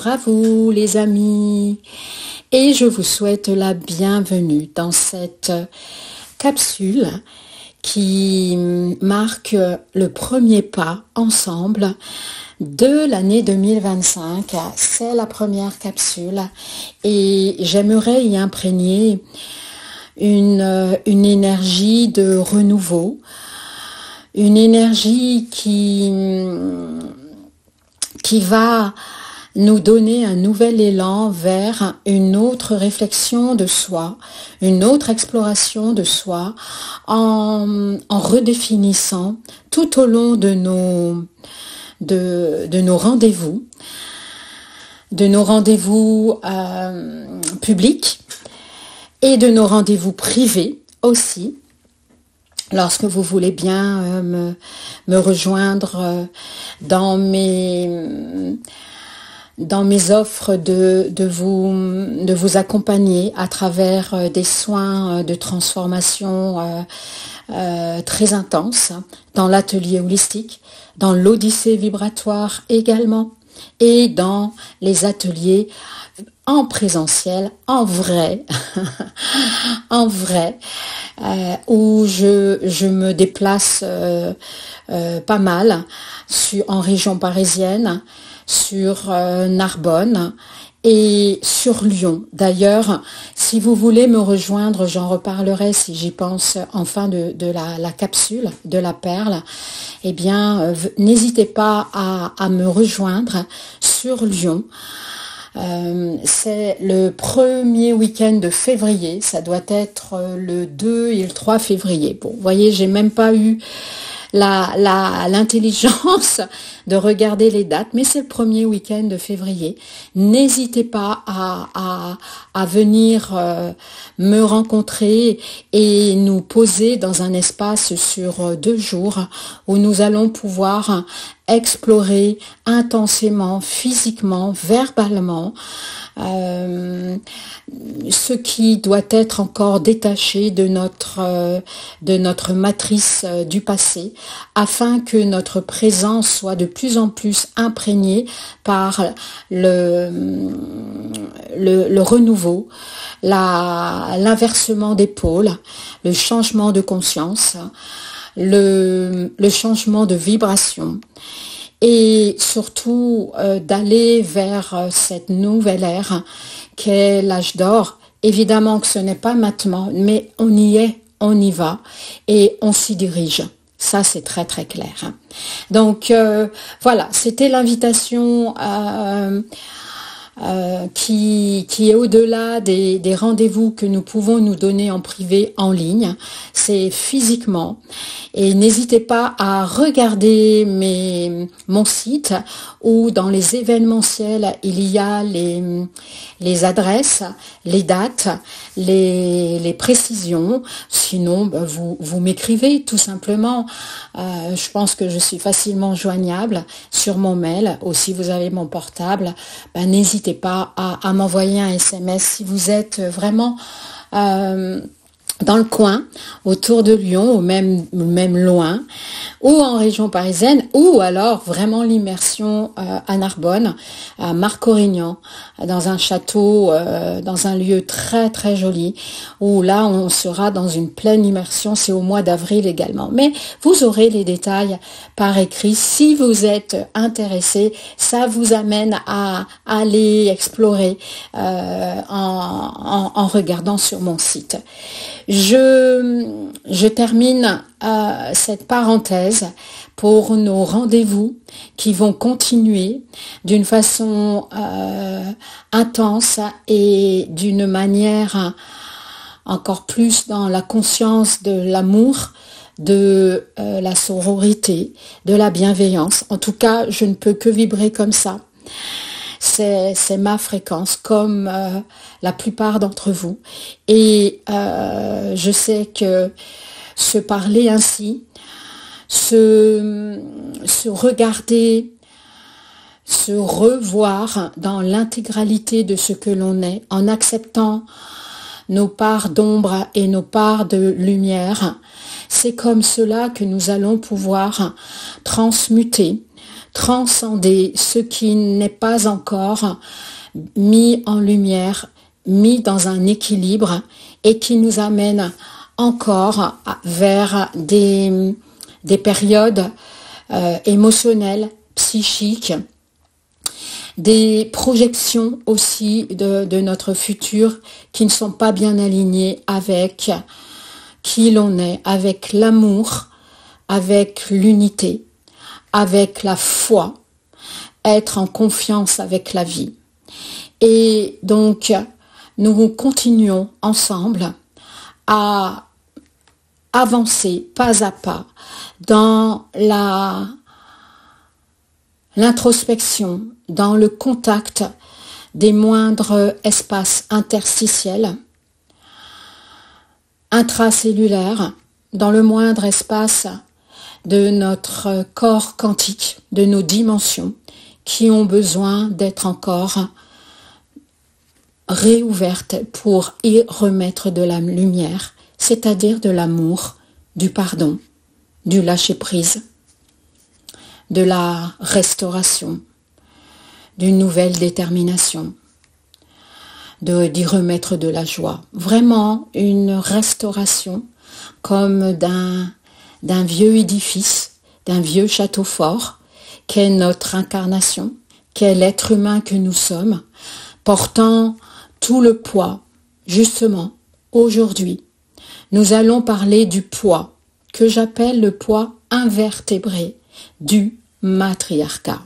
à vous les amis et je vous souhaite la bienvenue dans cette capsule qui marque le premier pas ensemble de l'année 2025. C'est la première capsule et j'aimerais y imprégner une énergie de renouveau, une énergie qui va nous donner un nouvel élan vers une autre réflexion de soi, une autre exploration de soi, en redéfinissant tout au long de nos rendez-vous, publics et de nos rendez-vous privés aussi. Lorsque vous voulez bien me rejoindre dans mes offres de vous accompagner à travers des soins de transformation très intenses dans l'atelier holistique, dans l'odyssée vibratoire également et dans les ateliers en présentiel, en vrai, où je me déplace pas mal en région parisienne, sur Narbonne et sur Lyon. D'ailleurs, si vous voulez me rejoindre, j'en reparlerai si j'y pense en fin de la capsule de la perle, eh bien, n'hésitez pas à me rejoindre sur Lyon. C'est le premier week-end de février, ça doit être le 2 et le 3 février. Bon, vous voyez, j'ai même pas eu l'intelligence de regarder les dates, mais c'est le premier week-end de février. N'hésitez pas à venir me rencontrer et nous poser dans un espace sur 2 jours où nous allons pouvoir explorer intensément, physiquement, verbalement, ce qui doit être encore détaché de notre matrice du passé, afin que notre présence soit de plus en plus imprégnée par le renouveau, l'inversement des pôles, le changement de conscience, le changement de vibration et surtout d'aller vers cette nouvelle ère qu'est l'âge d'or. Évidemment que ce n'est pas maintenant, mais on y est, on y va et on s'y dirige. Ça, c'est très très clair. Donc voilà, c'était l'invitation qui est au-delà des rendez-vous que nous pouvons nous donner en privé, en ligne. C'est physiquement. Et n'hésitez pas à regarder mon site où dans les événementiels, il y a les adresses, les dates, les précisions. Sinon, vous m'écrivez tout simplement. Je pense que je suis facilement joignable sur mon mail. Ou si vous avez mon portable, n'hésitez pas à m'envoyer un SMS si vous êtes vraiment dans le coin, autour de Lyon, ou même loin, ou en région parisienne, ou alors vraiment l'immersion à Narbonne, à Marc-Aurignan, dans un château, dans un lieu très très joli, où là on sera dans une pleine immersion, c'est au mois d'avril également. Mais vous aurez les détails par écrit si vous êtes intéressé, ça vous amène à aller explorer en regardant sur mon site. Je termine cette parenthèse pour nos rendez-vous qui vont continuer d'une façon intense et d'une manière encore plus dans la conscience de l'amour, de la sororité, de la bienveillance. En tout cas, je ne peux que vibrer comme ça. C'est ma fréquence, comme la plupart d'entre vous. Et je sais que se parler ainsi, se regarder, se revoir dans l'intégralité de ce que l'on est, en acceptant nos parts d'ombre et nos parts de lumière, c'est comme cela que nous allons pouvoir transmuter transcender ce qui n'est pas encore mis en lumière, mis dans un équilibre et qui nous amène encore vers des périodes émotionnelles, psychiques, des projections aussi de notre futur qui ne sont pas bien alignées avec qui l'on est, avec l'amour, avec l'unité, avec la foi, être en confiance avec la vie. Et donc, nous continuons ensemble à avancer pas à pas dans l'introspection, dans le contact des moindres espaces interstitiels, intracellulaires, dans le moindre espace de notre corps quantique, de nos dimensions, qui ont besoin d'être encore réouvertes pour y remettre de la lumière, c'est-à-dire de l'amour, du pardon, du lâcher-prise, de la restauration, d'une nouvelle détermination, d'y remettre de la joie. Vraiment une restauration comme d'un vieux édifice, d'un vieux château fort, qu'est notre incarnation, qu'est l'être humain que nous sommes, portant tout le poids. Justement, aujourd'hui, nous allons parler du poids, que j'appelle le poids invertébré du matriarcat.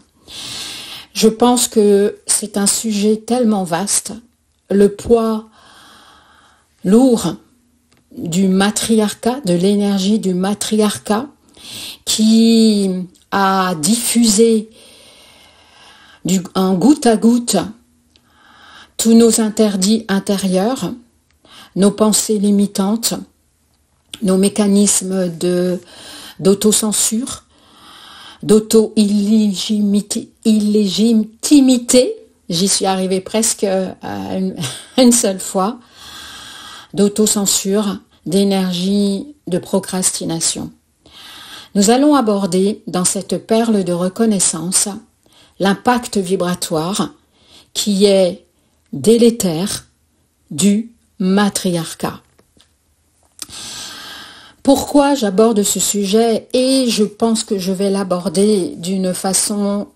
Je pense que c'est un sujet tellement vaste, le poids lourd du matriarcat, de l'énergie du matriarcat, qui a diffusé en goutte à goutte tous nos interdits intérieurs, nos pensées limitantes, nos mécanismes d'autocensure, d'auto-illégitimité, j'y suis arrivée presque à une seule fois, d'autocensure, d'énergie de procrastination. Nous allons aborder dans cette perle de reconnaissance l'impact vibratoire qui est délétère du matriarcat. Pourquoi j'aborde ce sujet? Et je pense que je vais l'aborder d'une façon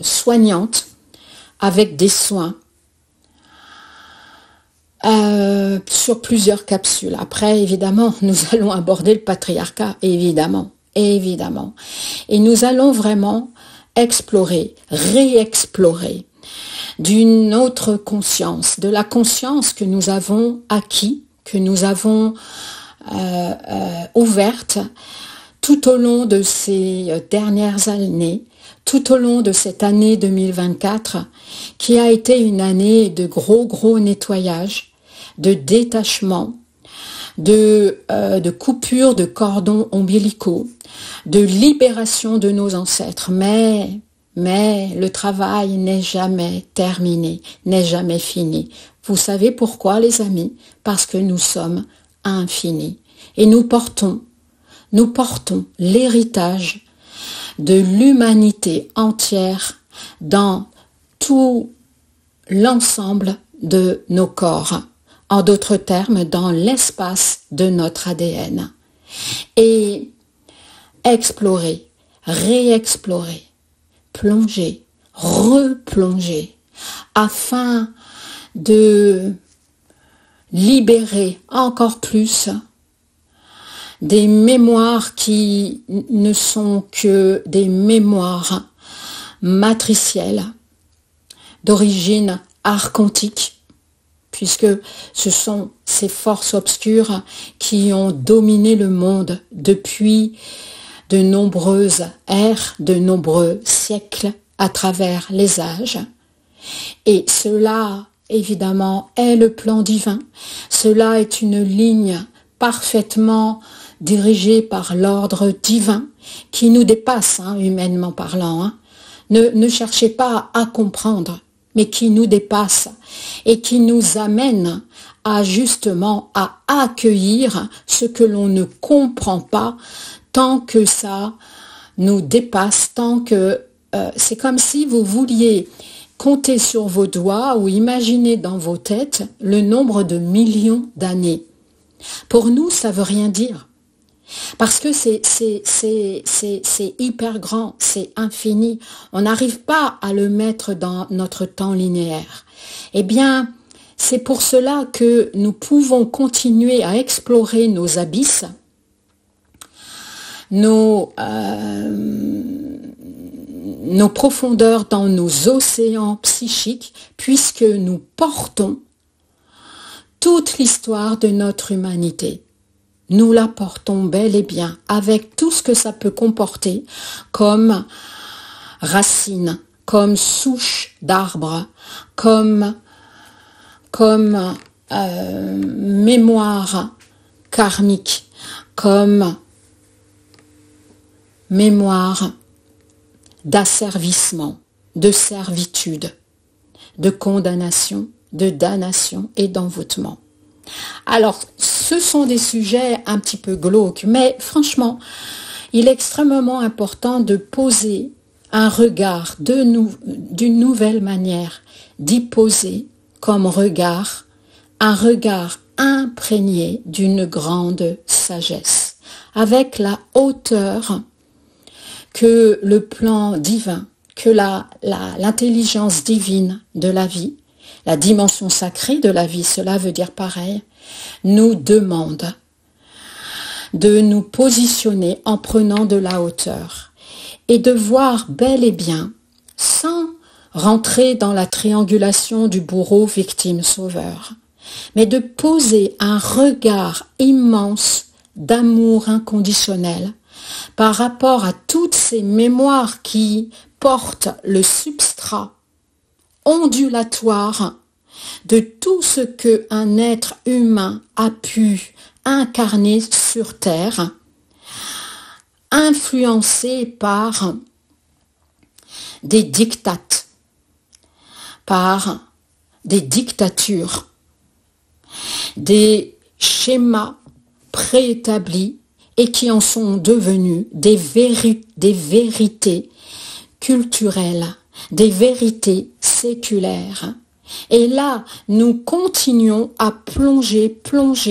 soignante, avec des soins, sur plusieurs capsules. Après, évidemment, nous allons aborder le patriarcat, évidemment. Et nous allons vraiment explorer, réexplorer d'une autre conscience, de la conscience que nous avons acquis, que nous avons ouverte tout au long de ces dernières années, tout au long de cette année 2024, qui a été une année de gros nettoyage, de détachement, de coupure de cordons ombilicaux, de libération de nos ancêtres. Mais le travail n'est jamais terminé, n'est jamais fini. Vous savez pourquoi, les amis? Parce que nous sommes infinis. Et nous portons l'héritage de l'humanité entière dans tout l'ensemble de nos corps. En d'autres termes, dans l'espace de notre ADN. Et explorer, réexplorer, plonger, replonger, afin de libérer encore plus des mémoires qui ne sont que des mémoires matricielles d'origine archontique, puisque ce sont ces forces obscures qui ont dominé le monde depuis de nombreuses ères, de nombreux siècles à travers les âges. Et cela, évidemment, est le plan divin. Cela est une ligne parfaitement dirigée par l'ordre divin qui nous dépasse, humainement parlant. Ne cherchez pas à comprendre, mais qui nous dépasse et qui nous amène à justement à accueillir ce que l'on ne comprend pas tant que ça nous dépasse tant que c'est comme si vous vouliez compter sur vos doigts ou imaginer dans vos têtes le nombre de millions d'années. Pour nous, ça veut rien dire. Parce que c'est hyper grand, c'est infini. On n'arrive pas à le mettre dans notre temps linéaire. Eh bien, c'est pour cela que nous pouvons continuer à explorer nos abysses, nos profondeurs dans nos océans psychiques, puisque nous portons toute l'histoire de notre humanité. Nous la portons bel et bien, avec tout ce que ça peut comporter comme racines, comme souches d'arbres, comme mémoire karmique, comme mémoire d'asservissement, de servitude, de condamnation, de damnation et d'envoûtement. Alors, ce sont des sujets un petit peu glauques, mais franchement, il est extrêmement important de poser un regard d'une nouvelle manière, d'y poser comme regard, un regard imprégné d'une grande sagesse, avec la hauteur que le plan divin, que l'intelligence divine de la vie, la dimension sacrée de la vie, cela veut dire pareil, nous demande de nous positionner en prenant de la hauteur et de voir bel et bien, sans rentrer dans la triangulation du bourreau, victime, sauveur, mais de poser un regard immense d'amour inconditionnel par rapport à toutes ces mémoires qui portent le substrat ondulatoire de tout ce qu'un être humain a pu incarner sur Terre, influencé par des dictates, par des dictatures, des schémas préétablis et qui en sont devenus des vérités culturelles, des vérités séculaires. Et là, nous continuons à plonger,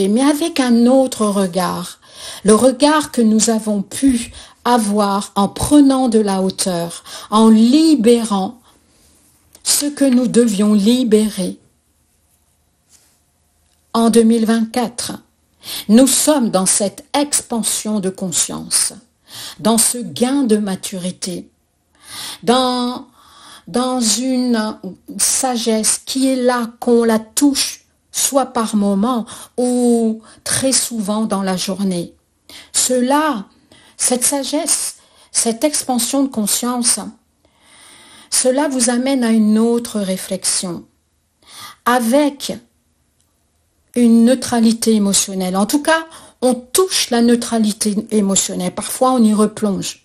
mais avec un autre regard. Le regard que nous avons pu avoir en prenant de la hauteur, en libérant ce que nous devions libérer. En 2024, nous sommes dans cette expansion de conscience, dans ce gain de maturité, dans une sagesse qui est là, qu'on la touche, soit par moment ou très souvent dans la journée. Cette sagesse, cette expansion de conscience, cela vous amène à une autre réflexion, avec une neutralité émotionnelle. En tout cas, on touche la neutralité émotionnelle. Parfois, on y replonge.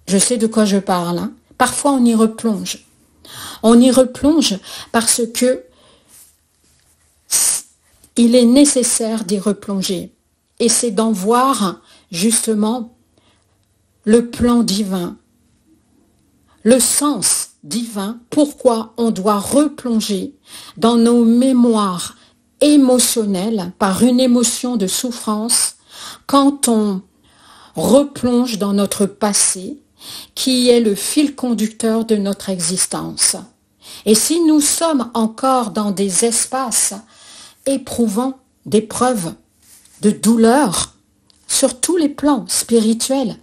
Je sais de quoi je parle, hein. Parfois, on y replonge. On y replonge parce que il est nécessaire d'y replonger. Et c'est d'en voir, justement, le plan divin, le sens divin, pourquoi on doit replonger dans nos mémoires émotionnelles par une émotion de souffrance quand on replonge dans notre passé, qui est le fil conducteur de notre existence. Et si nous sommes encore dans des espaces éprouvants, d'épreuves, de douleurs, sur tous les plans spirituels,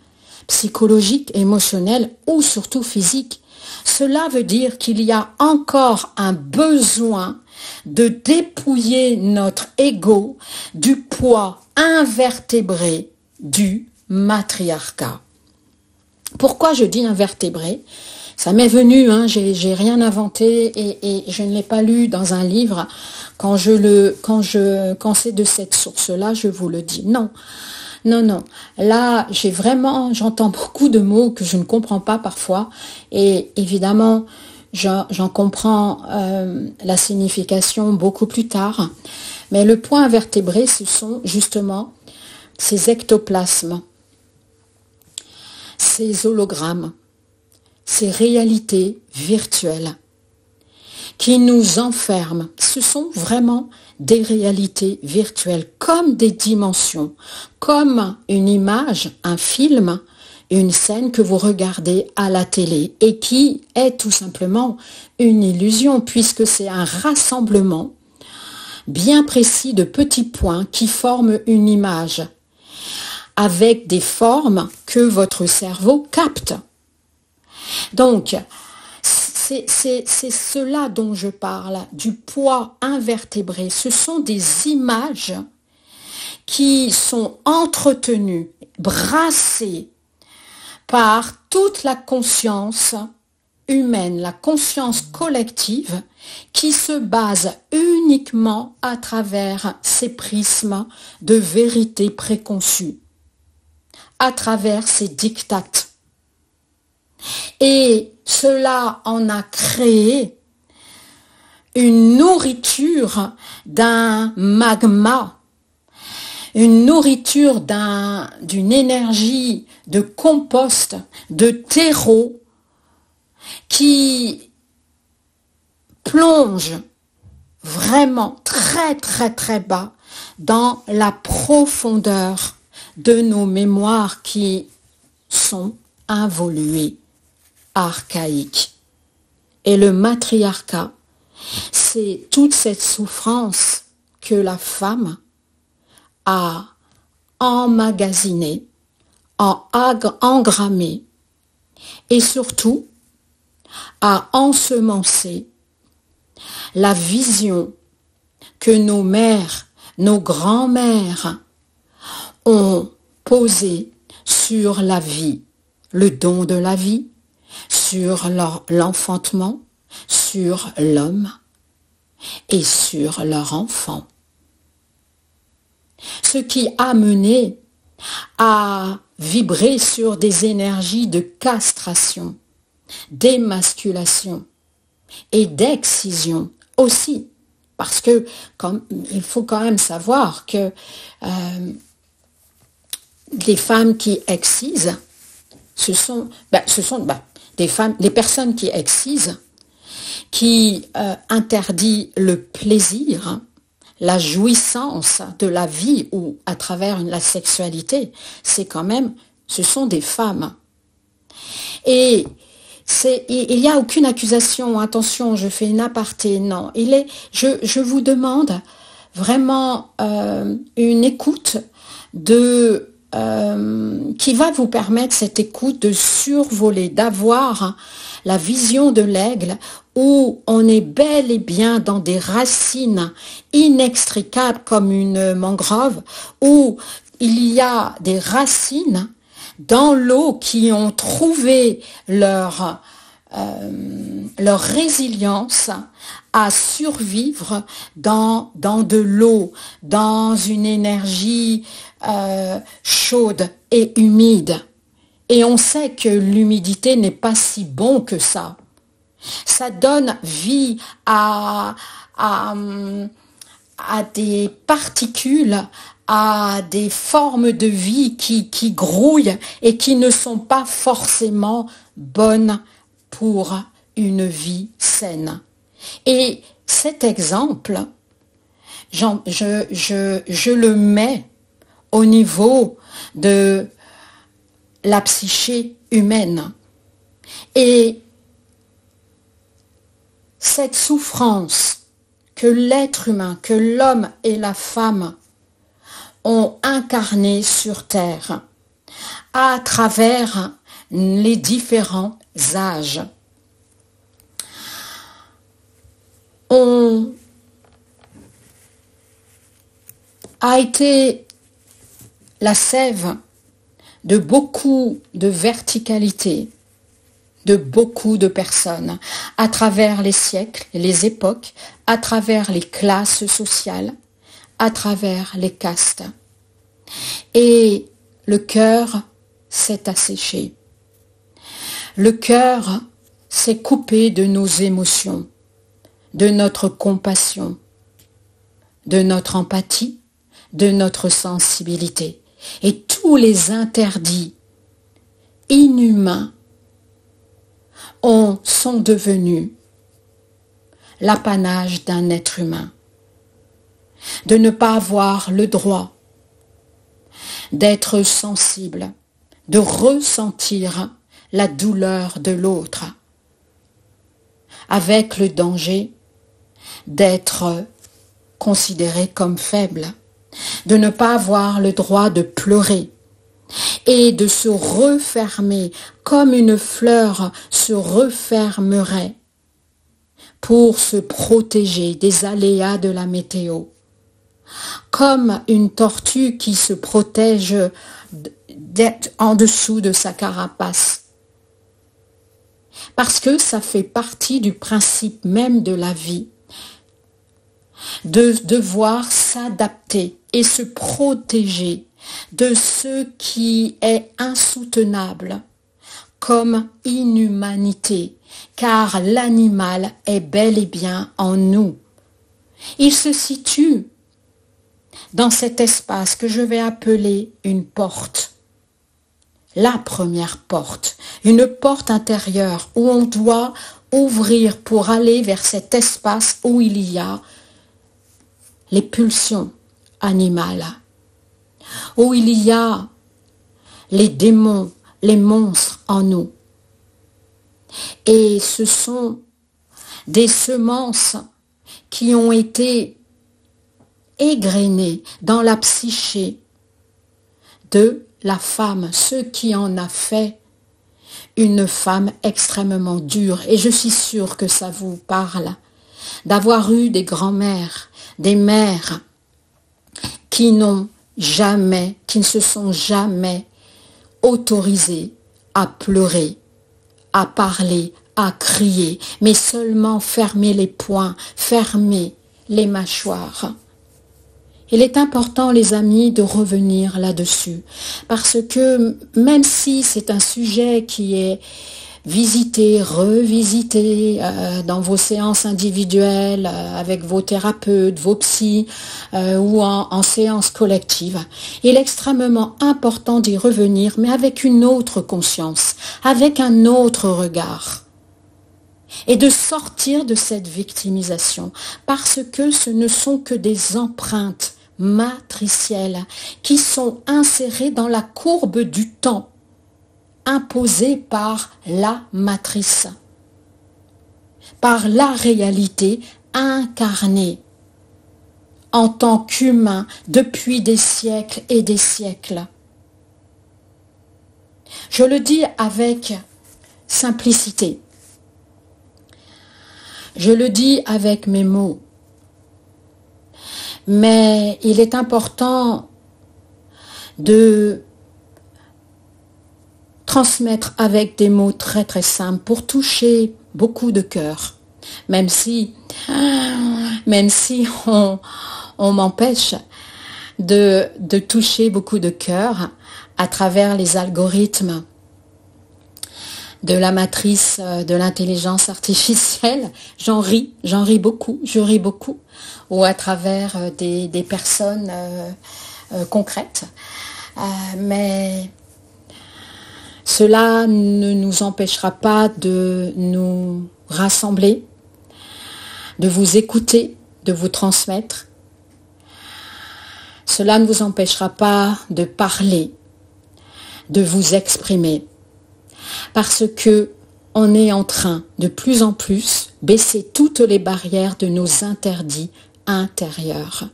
psychologiques, émotionnels ou surtout physiques, cela veut dire qu'il y a encore un besoin de dépouiller notre ego du poids invertébré du matriarcat. Pourquoi je dis invertébré? Ça m'est venu, hein, j'ai rien inventé et je ne l'ai pas lu dans un livre. Quand c'est de cette source-là, je vous le dis. Non. Là, j'entends beaucoup de mots que je ne comprends pas parfois. Et évidemment, j'en comprends la signification beaucoup plus tard. Mais le point invertébré, ce sont justement ces ectoplasmes ces hologrammes, ces réalités virtuelles qui nous enferment. Ce sont vraiment des réalités virtuelles, comme des dimensions, comme une image, un film, une scène que vous regardez à la télé et qui est tout simplement une illusion puisque c'est un rassemblement bien précis de petits points qui forment une image avec des formes que votre cerveau capte. Donc, c'est cela dont je parle, du poids invertébré. Ce sont des images qui sont entretenues, brassées par toute la conscience humaine, la conscience collective qui se base uniquement à travers ces prismes de vérité préconçue, à travers ces dictates. Et cela en a créé une nourriture d'un magma, une nourriture d'une énergie de compost, de terreau qui plonge vraiment très très très bas dans la profondeur de nos mémoires qui sont involuées, archaïques. Et le matriarcat, c'est toute cette souffrance que la femme a emmagasinée, engrammée et surtout a ensemencé la vision que nos mères, nos grands-mères ont posée sur la vie, le don de la vie, sur l'enfantement, sur l'homme et sur leur enfant. Ce qui a mené à vibrer sur des énergies de castration, d'émasculation et d'excision aussi. Parce que il faut quand même savoir que les femmes qui excisent, ce sont des personnes qui excisent, qui interdisent le plaisir, la jouissance de la vie ou à travers la sexualité, ce sont des femmes. Et il n'y a aucune accusation, attention, je fais une aparté, non. Je vous demande vraiment une écoute qui va vous permettre, cette écoute, de survoler, d'avoir la vision de l'aigle où on est bel et bien dans des racines inextricables comme une mangrove, où il y a des racines dans l'eau qui ont trouvé leur résilience à survivre dans de l'eau, dans une énergie chaude et humide. Et on sait que l'humidité n'est pas si bon que ça. Ça donne vie à des particules, à des formes de vie qui grouillent et qui ne sont pas forcément bonnes pour une vie saine. Et cet exemple, je le mets au niveau de la psyché humaine. Et cette souffrance que l'être humain, que l'homme et la femme ont incarnée sur Terre à travers les différents âges, a été la sève de beaucoup de verticalité, de beaucoup de personnes, à travers les siècles, les époques, à travers les classes sociales, à travers les castes. Et le cœur s'est asséché. Le cœur s'est coupé de nos émotions, de notre compassion, de notre empathie, de notre sensibilité. Et tous les interdits inhumains sont devenus l'apanage d'un être humain. De ne pas avoir le droit d'être sensible, de ressentir la douleur de l'autre, avec le danger d'être considéré comme faible, de ne pas avoir le droit de pleurer et de se refermer comme une fleur se refermerait pour se protéger des aléas de la météo, comme une tortue qui se protège en dessous de sa carapace. Parce que ça fait partie du principe même de la vie, de devoir s'adapter et se protéger de ce qui est insoutenable comme inhumanité, car l'animal est bel et bien en nous. Il se situe dans cet espace que je vais appeler une porte. La première porte, une porte intérieure où on doit ouvrir pour aller vers cet espace où il y a les pulsions animales, où il y a les démons, les monstres en nous. Et ce sont des semences qui ont été égrenées dans la psyché de la femme, ce qui en a fait une femme extrêmement dure. Et je suis sûre que ça vous parle d'avoir eu des grands-mères, des mères qui ne se sont jamais autorisées à pleurer, à parler, à crier, mais seulement fermer les poings, fermer les mâchoires. Il est important, les amis, de revenir là-dessus, parce que même si c'est un sujet qui est visité, revisité dans vos séances individuelles, avec vos thérapeutes, vos psys, ou en séance collective, il est extrêmement important d'y revenir, mais avec une autre conscience, avec un autre regard. Et de sortir de cette victimisation, parce que ce ne sont que des empreintes matricielles qui sont insérées dans la courbe du temps, imposée par la matrice, par la réalité incarnée en tant qu'humain depuis des siècles et des siècles. Je le dis avec simplicité. Je le dis avec mes mots. Mais il est important de transmettre avec des mots très très simples pour toucher beaucoup de cœurs. Même si on m'empêche de toucher beaucoup de cœurs à travers les algorithmes de la matrice de l'intelligence artificielle, j'en ris beaucoup, je ris beaucoup, ou à travers des personnes concrètes. Mais cela ne nous empêchera pas de nous rassembler, de vous écouter, de vous transmettre. Cela ne vous empêchera pas de parler, de vous exprimer. Parce que on est en train de plus en plus baisser toutes les barrières de nos interdits intérieurs.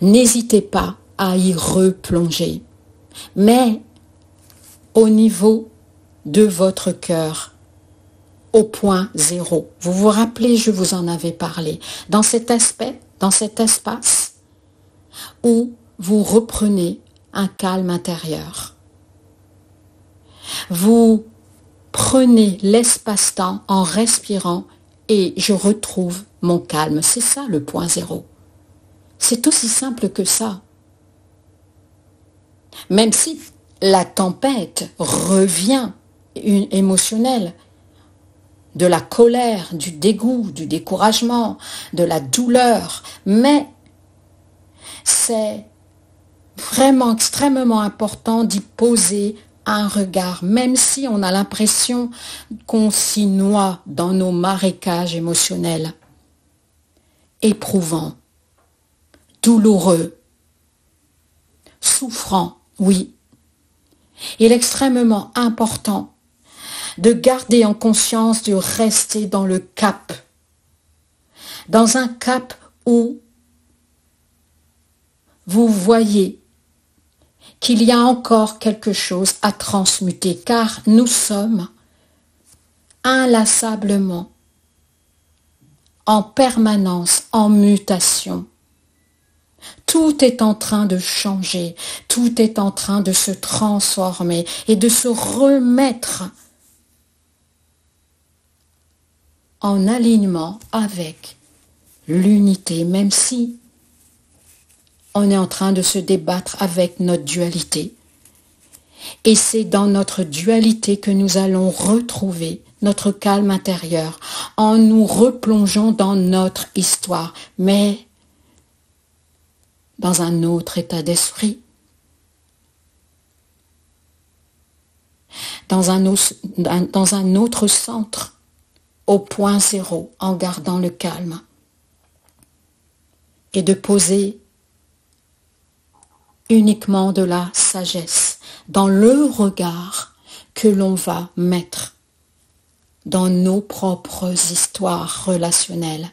N'hésitez pas à y replonger, mais au niveau de votre cœur, au point zéro. Vous vous rappelez, je vous en avais parlé, dans cet aspect, dans cet espace où vous reprenez un calme intérieur. Vous prenez l'espace-temps en respirant et je retrouve mon calme. C'est ça le point zéro. C'est aussi simple que ça. Même si la tempête revient émotionnelle, de la colère, du dégoût, du découragement, de la douleur, mais c'est vraiment extrêmement important d'y poser un regard, même si on a l'impression qu'on s'y noie dans nos marécages émotionnels, éprouvants, douloureux, souffrants, oui. Il est extrêmement important de garder en conscience de rester dans le cap, dans un cap où vous voyez qu'il y a encore quelque chose à transmuter, car nous sommes inlassablement, en permanence, en mutation. Tout est en train de changer, tout est en train de se transformer et de se remettre en alignement avec l'unité, même si on est en train de se débattre avec notre dualité. Et c'est dans notre dualité que nous allons retrouver notre calme intérieur en nous replongeant dans notre histoire, mais dans un autre état d'esprit, dans un autre centre, au point zéro, en gardant le calme, et de poser uniquement de la sagesse dans le regard que l'on va mettre dans nos propres histoires relationnelles,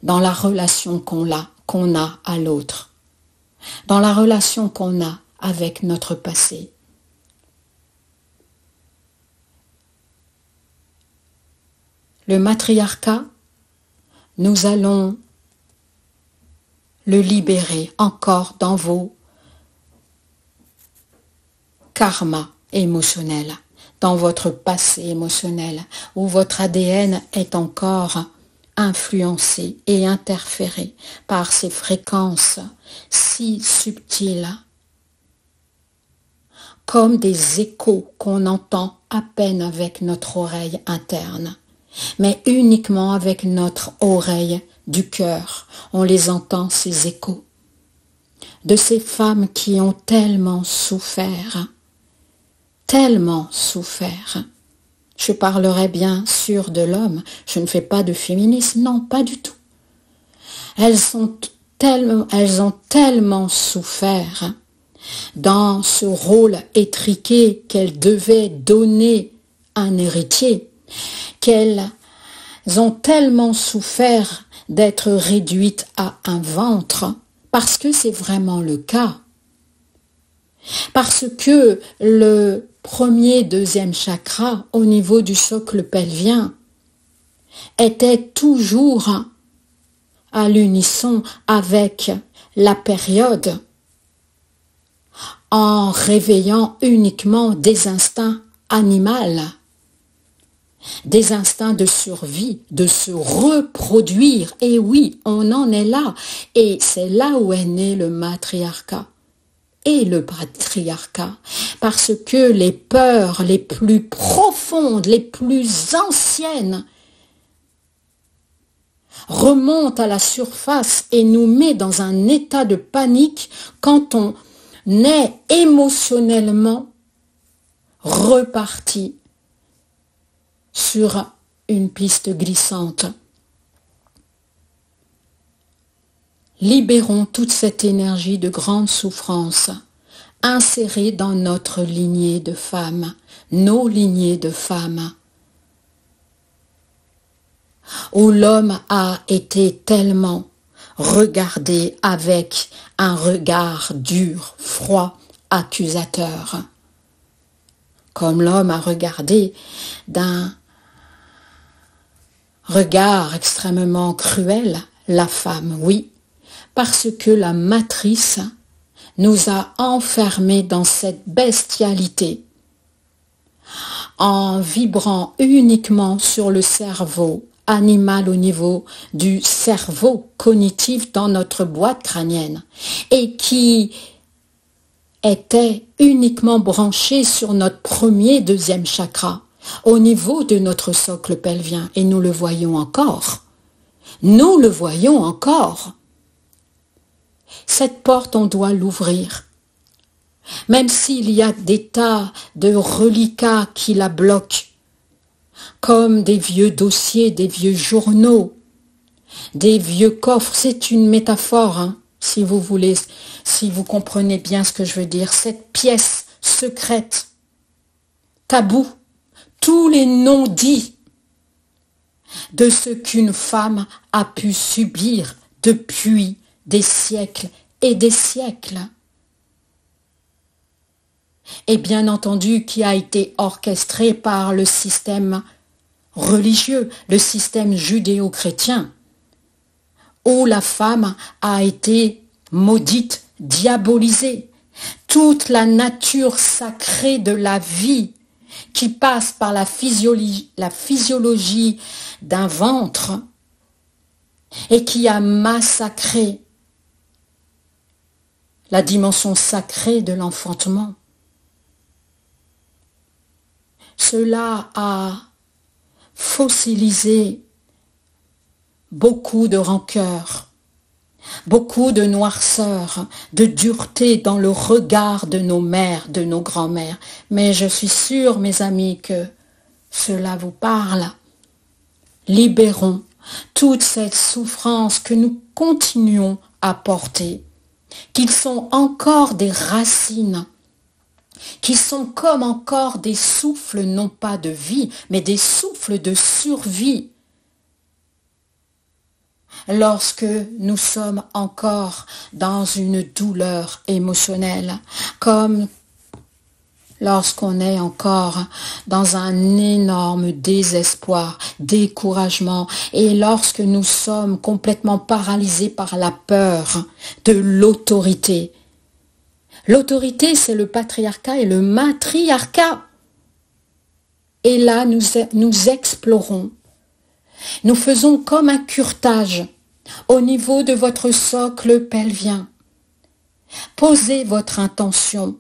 dans la relation qu'on a à l'autre, dans la relation qu'on a avec notre passé. Le matriarcat, nous allons le libérer encore dans vos karmas émotionnels, dans votre passé émotionnel, où votre ADN est encore influencé et interféré par ces fréquences si subtiles, comme des échos qu'on entend à peine avec notre oreille interne, mais uniquement avec notre oreille du cœur. On les entend, ces échos, de ces femmes qui ont tellement souffert. Je parlerai bien sûr de l'homme, je ne fais pas de féminisme, non, pas du tout. Elles ont tellement souffert dans ce rôle étriqué qu'elles devaient donner un héritier, qu'elles ont tellement souffert d'être réduites à un ventre, parce que c'est vraiment le cas. Parce que le premier, deuxième chakra au niveau du socle pelvien était toujours à l'unisson avec la période, en réveillant uniquement des instincts animaux, des instincts de survie, de se reproduire. Et oui, on en est là. Et c'est là où est né le matriarcat et le patriarcat. Parce que les peurs les plus profondes, les plus anciennes, remontent à la surface et nous met dans un état de panique quand on est émotionnellement reparti sur une piste glissante. Libérons toute cette énergie de grande souffrance insérée dans notre lignée de femmes, nos lignées de femmes, où l'homme a été tellement regardé avec un regard dur, froid, accusateur, comme l'homme a regardé d'un regard extrêmement cruel la femme, oui, parce que la matrice nous a enfermés dans cette bestialité en vibrant uniquement sur le cerveau animal au niveau du cerveau cognitif dans notre boîte crânienne et qui était uniquement branché sur notre premier, deuxième chakra au niveau de notre socle pelvien et nous le voyons encore. Nous le voyons encore. Cette porte, on doit l'ouvrir. même s'il y a des tas de reliquats qui la bloquent, comme des vieux dossiers, des vieux journaux, des vieux coffres. C'est une métaphore, hein, si vous voulez, si vous comprenez bien ce que je veux dire. Cette pièce secrète, tabou, tous les non-dits de ce qu'une femme a pu subir depuis des siècles et des siècles. Et bien entendu qui a été orchestré par le système religieux, le système judéo-chrétien, où la femme a été maudite, diabolisée. Toute la nature sacrée de la vie qui passe par la physiologie d'un ventre et qui a massacré la dimension sacrée de l'enfantement. Cela a fossilisé beaucoup de rancœur, beaucoup de noirceur, de dureté dans le regard de nos mères, de nos grands-mères. Mais je suis sûre, mes amis, que cela vous parle. Libérons toute cette souffrance que nous continuons à porter, qu'ils sont encore des racines, qui sont comme encore des souffles, non pas de vie, mais des souffles de survie. Lorsque nous sommes encore dans une douleur émotionnelle, comme lorsqu'on est encore dans un énorme désespoir, découragement, et lorsque nous sommes complètement paralysés par la peur de l'autorité. L'autorité, c'est le patriarcat et le matriarcat. Et là, nous explorons. Nous faisons comme un curetage au niveau de votre socle pelvien. Posez votre intention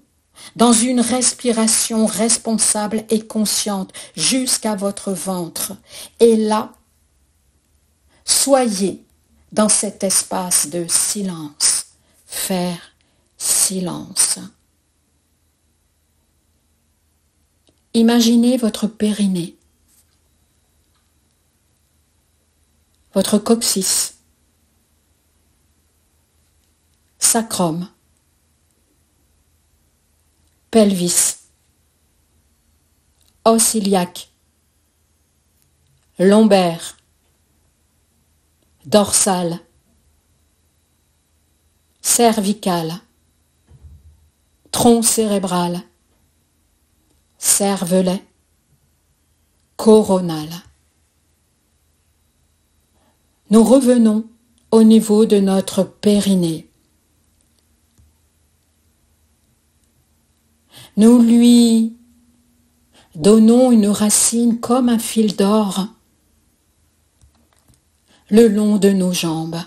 dans une respiration responsable et consciente jusqu'à votre ventre. Et là, soyez dans cet espace de silence. Faire silence. Imaginez votre périnée, votre coccyx, sacrum, pelvis, os iliaque, lombaire, dorsal, cervical, tronc cérébral, cervelet, coronal. Nous revenons au niveau de notre périnée. Nous lui donnons une racine comme un fil d'or le long de nos jambes,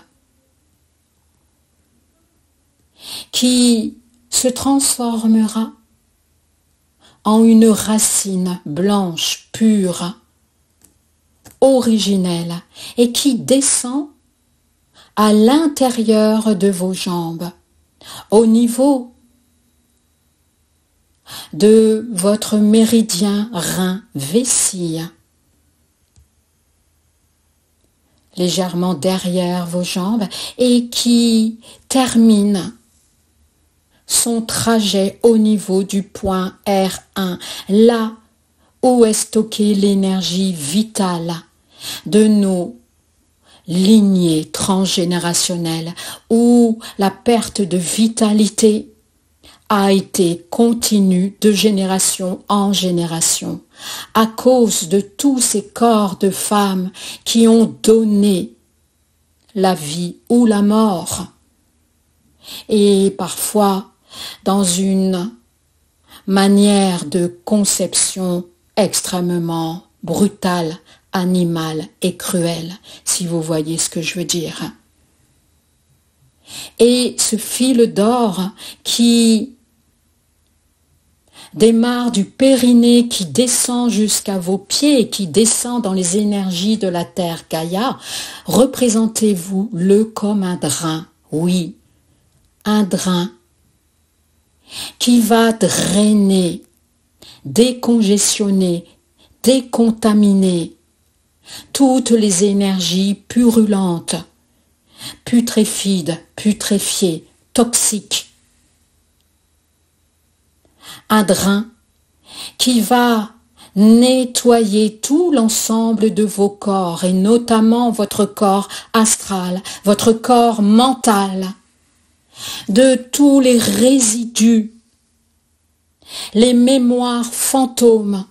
qui se transformera en une racine blanche, pure, originelle, et qui descend à l'intérieur de vos jambes, au niveau de votre méridien rein-vessie, légèrement derrière vos jambes, et qui termine son trajet au niveau du point R1, là où est stockée l'énergie vitale de nos lignées transgénérationnelles, où la perte de vitalité a été continue de génération en génération, à cause de tous ces corps de femmes qui ont donné la vie ou la mort. Et parfois, dans une manière de conception extrêmement brutale, animale et cruelle, si vous voyez ce que je veux dire. Et ce fil d'or qui démarre du périnée, qui descend jusqu'à vos pieds, qui descend dans les énergies de la terre Gaïa, représentez-vous-le comme un drain, oui, un drain qui va drainer, décongestionner, décontaminer toutes les énergies purulentes, putréfides, putréfiées, toxiques. Un drain qui va nettoyer tout l'ensemble de vos corps et notamment votre corps astral, votre corps mental, de tous les résidus, les mémoires fantômes,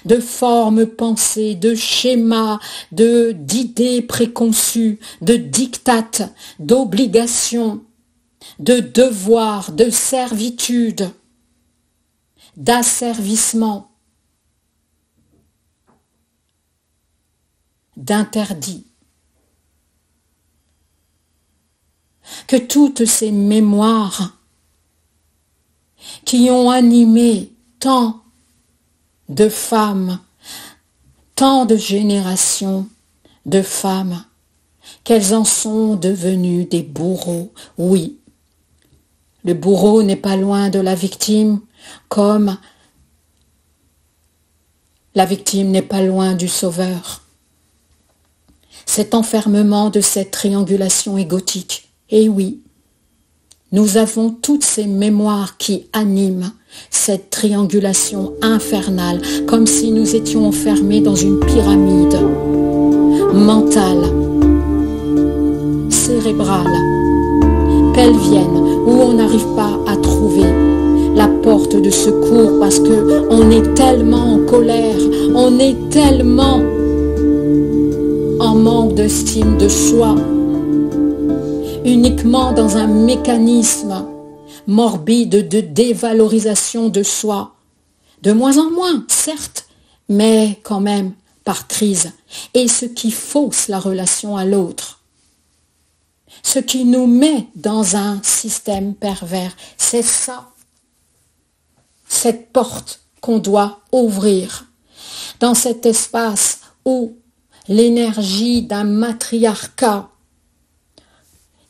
de formes pensées, de schémas, d'idées préconçues, de dictates, d'obligations, de devoirs, de servitude, d'asservissement, d'interdit. Que toutes ces mémoires qui ont animé tant de femmes, tant de générations de femmes, qu'elles en sont devenues des bourreaux. Oui, le bourreau n'est pas loin de la victime, comme la victime n'est pas loin du sauveur. Cet enfermement de cette triangulation égotique, et oui, nous avons toutes ces mémoires qui animent cette triangulation infernale, comme si nous étions enfermés dans une pyramide mentale, cérébrale, pelvienne, où on n'arrive pas à trouver la porte de secours parce que on est tellement en colère, on est tellement en manque d'estime de soi, uniquement dans un mécanisme morbide de dévalorisation de soi, de moins en moins, certes, mais quand même par crise, et ce qui fausse la relation à l'autre, ce qui nous met dans un système pervers, c'est ça, cette porte qu'on doit ouvrir, dans cet espace où l'énergie d'un matriarcat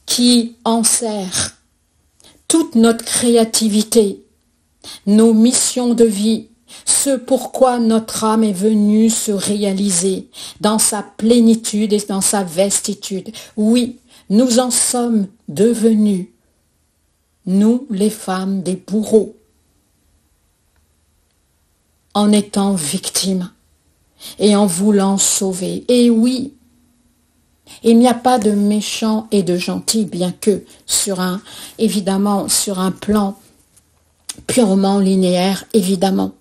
qui enserre toute notre créativité, nos missions de vie, ce pourquoi notre âme est venue se réaliser dans sa plénitude et dans sa vestitude. Oui, nous en sommes devenus, nous les femmes, des bourreaux, en étant victimes et en voulant sauver. Et oui, il n'y a pas de méchants et de gentils, bien que évidemment, sur un plan purement linéaire, évidemment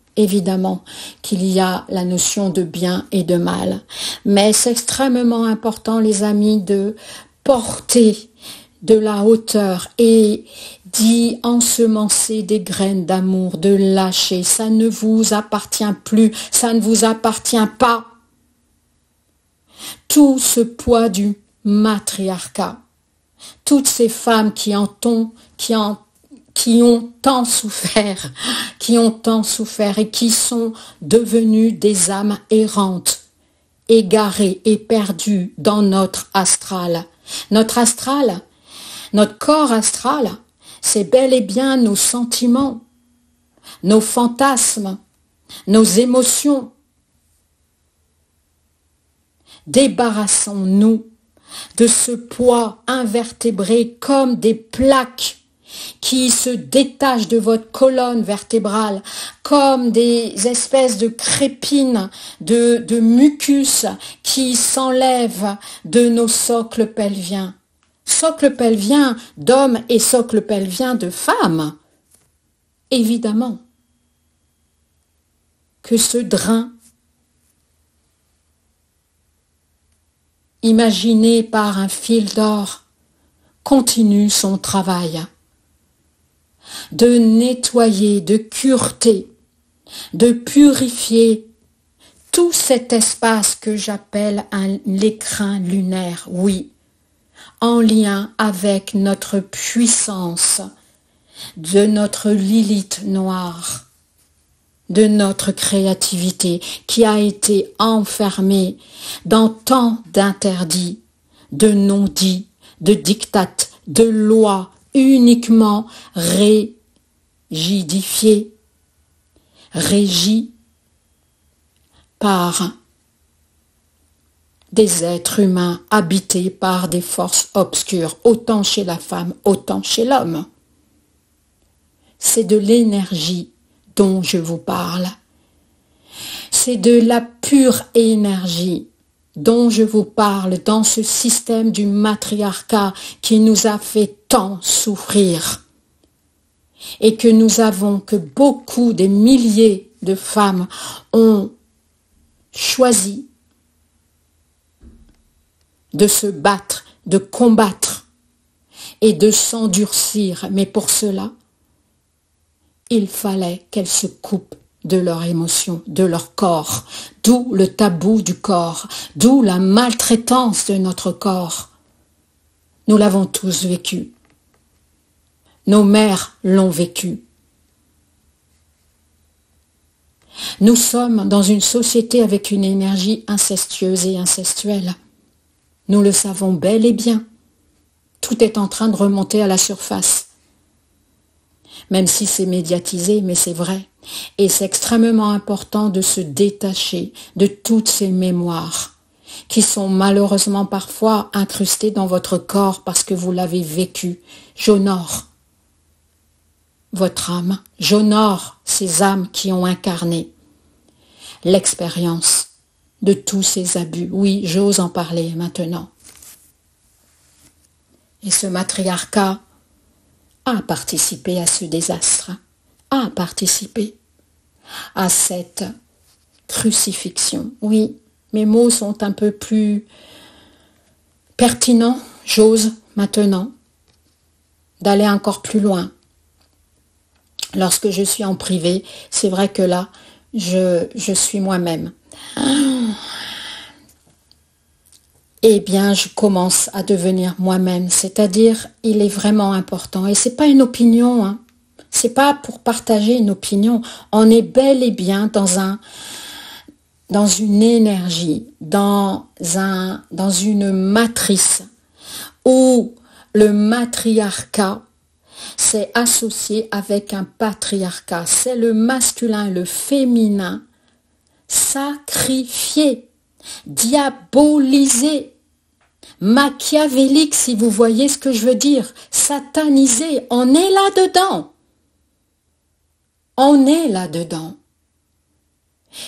qu'il y a la notion de bien et de mal. Mais c'est extrêmement important, les amis, de porter de la hauteur et d'y ensemencer des graines d'amour, de lâcher. Ça ne vous appartient plus, ça ne vous appartient pas. Tout ce poids du matriarcat, toutes ces femmes qui ont tant souffert et qui sont devenues des âmes errantes, égarées et perdues dans notre astral. Notre astral, notre corps astral, c'est bel et bien nos sentiments, nos fantasmes, nos émotions. Débarrassons-nous de ce poids invertébré comme des plaques qui se détachent de votre colonne vertébrale, comme des espèces de crépines, de mucus qui s'enlèvent de nos socles pelviens. Socle pelvien d'hommes et socle pelvien de femmes. Évidemment que ce drain imaginé par un fil d'or continue son travail de nettoyer, de cureter, de purifier tout cet espace que j'appelle l'écrin lunaire, oui, en lien avec notre puissance, de notre Lilith noire, de notre créativité qui a été enfermée dans tant d'interdits, de non-dits, de dictates, de lois uniquement rigidifié, régi par des êtres humains habités par des forces obscures, autant chez la femme, autant chez l'homme. C'est de l'énergie dont je vous parle. C'est de la pure énergie dont je vous parle dans ce système du matriarcat qui nous a fait tant souffrir et que beaucoup, des milliers de femmes ont choisi de se battre, de combattre et de s'endurcir. Mais pour cela, il fallait qu'elles se coupent de leurs émotions, de leur corps, d'où le tabou du corps, d'où la maltraitance de notre corps. Nous l'avons tous vécu. Nos mères l'ont vécu. Nous sommes dans une société avec une énergie incestueuse et incestuelle. Nous le savons bel et bien. Tout est en train de remonter à la surface. Même si c'est médiatisé, mais c'est vrai. Et c'est extrêmement important de se détacher de toutes ces mémoires qui sont malheureusement parfois incrustées dans votre corps parce que vous l'avez vécu. J'honore votre âme, j'honore ces âmes qui ont incarné l'expérience de tous ces abus. Oui, j'ose en parler maintenant. Et ce matriarcat a participé à ce désastre, a participé à cette crucifixion. Oui, mes mots sont un peu plus pertinents, j'ose maintenant d'aller encore plus loin. Lorsque je suis en privé, c'est vrai que là, je suis moi-même. Eh bien, je commence à devenir moi-même, c'est-à-dire, il est vraiment important. Et c'est pas une opinion, hein. C'est pas pour partager une opinion. On est bel et bien dans une énergie, dans une matrice où le matriarcat s'est associé avec un patriarcat. C'est le masculin et le féminin sacrifié, diabolisé, machiavélique, si vous voyez ce que je veux dire, satanisé. On est là-dedans. On est là-dedans.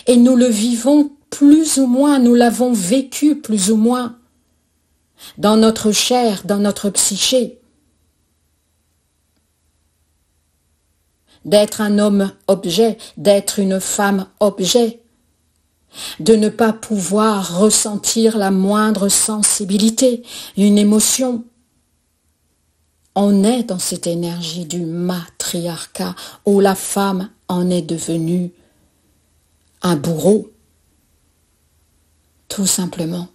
Et nous le vivons plus ou moins, nous l'avons vécu plus ou moins dans notre chair, dans notre psyché. D'être un homme objet, d'être une femme objet, de ne pas pouvoir ressentir la moindre sensibilité, une émotion. On est dans cette énergie du matriarcat où la femme en est devenue un bourreau, tout simplement.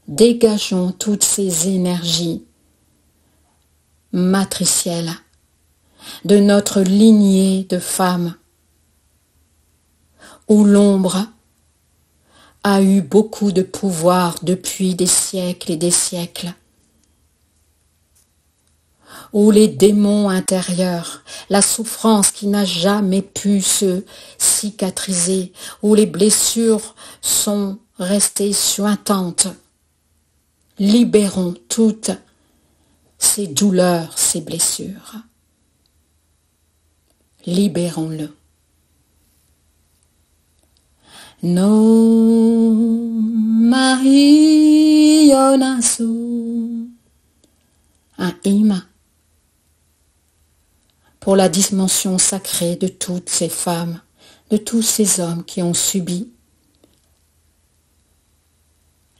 Dégageons toutes ces énergies matricielles de notre lignée de femmes où l'ombre a eu beaucoup de pouvoir depuis des siècles et des siècles, où les démons intérieurs, la souffrance qui n'a jamais pu se cicatriser, où les blessures sont restées suintantes. Libérons toutes ces douleurs, ces blessures. Libérons-le. No Mahionasu. Un hymne pour la dimension sacrée de toutes ces femmes, de tous ces hommes qui ont subi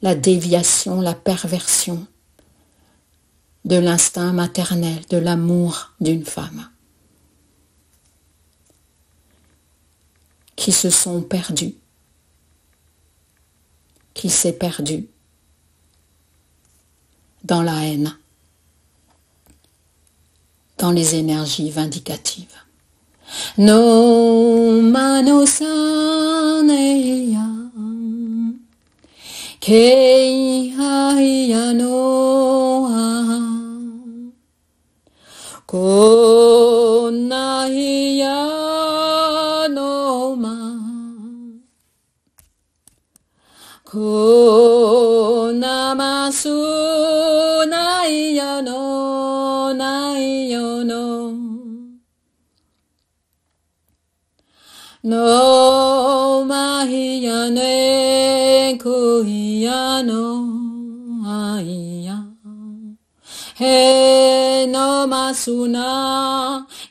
la déviation, la perversion de l'instinct maternel, de l'amour d'une femme, qui se sont perdus, qui s'est perdu dans la haine, dans les énergies vindicatives. No manosaneya keihaya no kono nai ya no ma ko namasu nai ya no nai yo no no mahi ya ne ko ya no ai ya he no masuna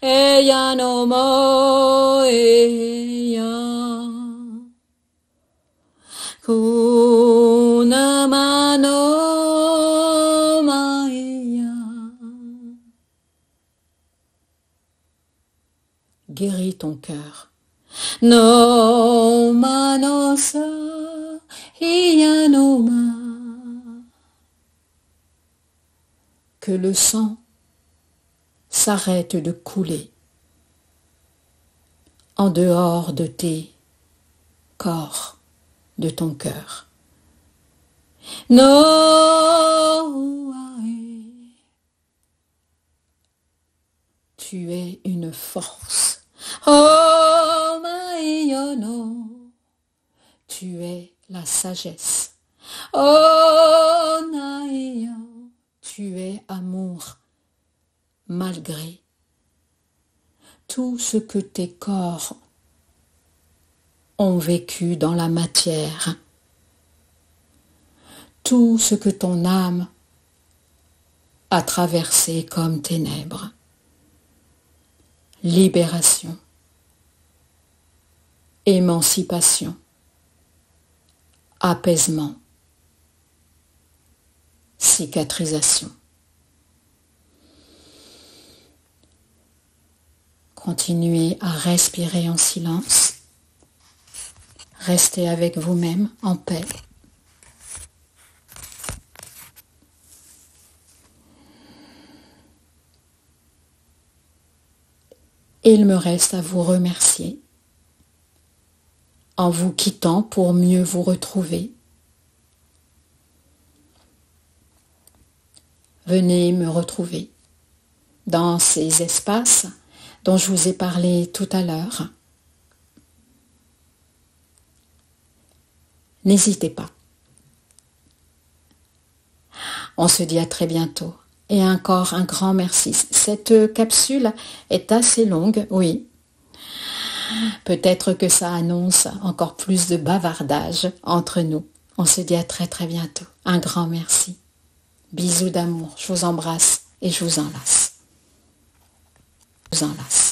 e ya no mo e ya kunama no ma e ya. Guéris ton cœur. No ma no sa iya no ma. Que le sang s'arrête de couler en dehors de tes corps, de ton cœur. No, tu es une force. Oh my no, tu es la sagesse. Oh naïa, tu es amour, malgré tout ce que tes corps ont vécu dans la matière, tout ce que ton âme a traversé comme ténèbres. Libération, émancipation, apaisement, cicatrisation. Continuez à respirer en silence. Restez avec vous-même en paix. Et il me reste à vous remercier en vous quittant pour mieux vous retrouver. Venez me retrouver dans ces espaces dont je vous ai parlé tout à l'heure. N'hésitez pas. On se dit à très bientôt. Et encore un grand merci. Cette capsule est assez longue, oui. Peut-être que ça annonce encore plus de bavardage entre nous. On se dit à très très bientôt. Un grand merci. Bisous d'amour. Je vous embrasse et je vous enlace. Je vous enlace.